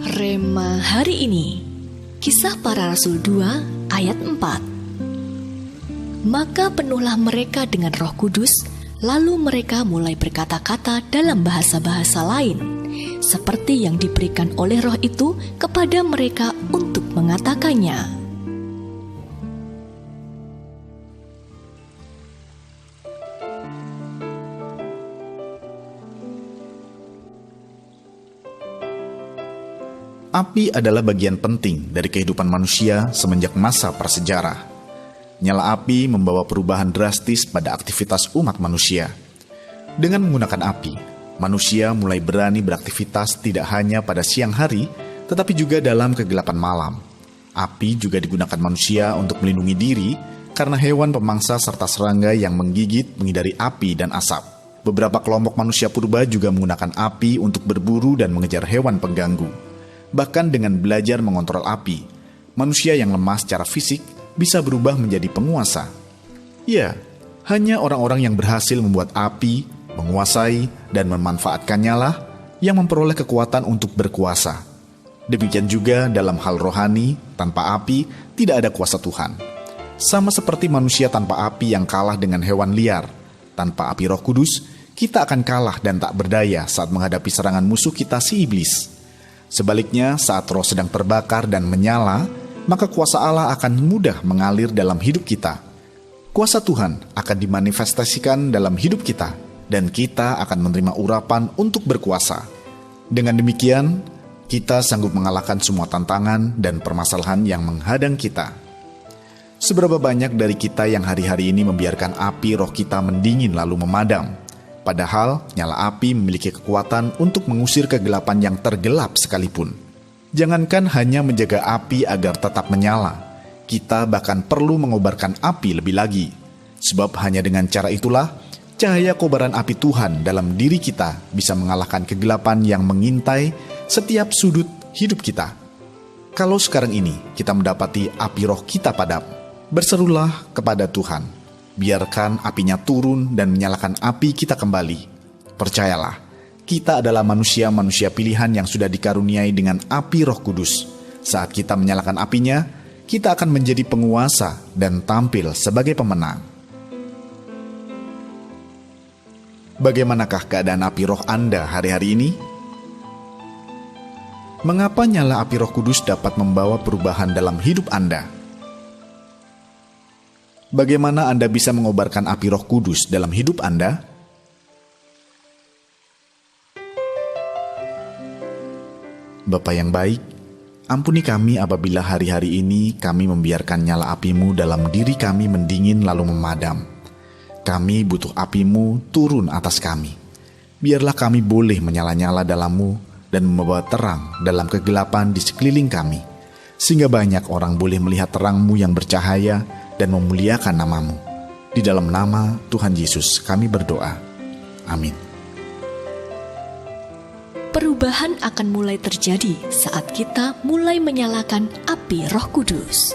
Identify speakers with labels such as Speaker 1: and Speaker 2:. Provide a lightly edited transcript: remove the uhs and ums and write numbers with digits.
Speaker 1: Rema hari ini, Kisah Para Rasul 2 ayat 4. Maka penuhlah mereka dengan Roh Kudus, lalu mereka mulai berkata-kata dalam bahasa-bahasa lain, seperti yang diberikan oleh Roh itu kepada mereka untuk mengatakannya.
Speaker 2: Api adalah bagian penting dari kehidupan manusia semenjak masa prasejarah. Nyala api membawa perubahan drastis pada aktivitas umat manusia. Dengan menggunakan api, manusia mulai berani beraktivitas tidak hanya pada siang hari, tetapi juga dalam kegelapan malam. Api juga digunakan manusia untuk melindungi diri karena hewan pemangsa serta serangga yang menggigit menghindari api dan asap. Beberapa kelompok manusia purba juga menggunakan api untuk berburu dan mengejar hewan pengganggu. Bahkan dengan belajar mengontrol api, manusia yang lemah secara fisik bisa berubah menjadi penguasa. Ya, hanya orang-orang yang berhasil membuat api, menguasai, dan memanfaatkannya lah yang memperoleh kekuatan untuk berkuasa. Demikian juga dalam hal rohani, tanpa api tidak ada kuasa Tuhan. Sama seperti manusia tanpa api yang kalah dengan hewan liar, tanpa api Roh Kudus, kita akan kalah dan tak berdaya saat menghadapi serangan musuh kita si iblis. Sebaliknya, saat roh sedang terbakar dan menyala, maka kuasa Allah akan mudah mengalir dalam hidup kita. Kuasa Tuhan akan dimanifestasikan dalam hidup kita, dan kita akan menerima urapan untuk berkuasa. Dengan demikian, kita sanggup mengalahkan semua tantangan dan permasalahan yang menghadang kita. Seberapa banyak dari kita yang hari-hari ini membiarkan api roh kita mendingin lalu memadam? Padahal nyala api memiliki kekuatan untuk mengusir kegelapan yang tergelap sekalipun. Jangankan hanya menjaga api agar tetap menyala, kita bahkan perlu mengobarkan api lebih lagi. Sebab hanya dengan cara itulah, cahaya kobaran api Tuhan dalam diri kita bisa mengalahkan kegelapan yang mengintai setiap sudut hidup kita. Kalau sekarang ini kita mendapati api roh kita padam, berserulah kepada Tuhan. Biarkan apinya turun dan menyalakan api kita kembali. Percayalah, kita adalah manusia-manusia pilihan yang sudah dikaruniai dengan api Roh Kudus. Saat kita menyalakan apinya, kita akan menjadi penguasa dan tampil sebagai pemenang. Bagaimanakah keadaan api roh Anda hari-hari ini? Mengapa nyala api Roh Kudus dapat membawa perubahan dalam hidup Anda? Bagaimana Anda bisa mengobarkan api Roh Kudus dalam hidup Anda? Bapa yang baik, ampuni kami apabila hari-hari ini kami membiarkan nyala api-Mu dalam diri kami mendingin lalu memadam. Kami butuh api-Mu turun atas kami. Biarlah kami boleh menyala-nyala dalam-Mu dan membawa terang dalam kegelapan di sekeliling kami, sehingga banyak orang boleh melihat terang-Mu yang bercahaya dan memuliakan nama-Mu. Di dalam nama Tuhan Yesus kami berdoa. Amin.
Speaker 1: Perubahan akan mulai terjadi saat kita mulai menyalakan api Roh Kudus.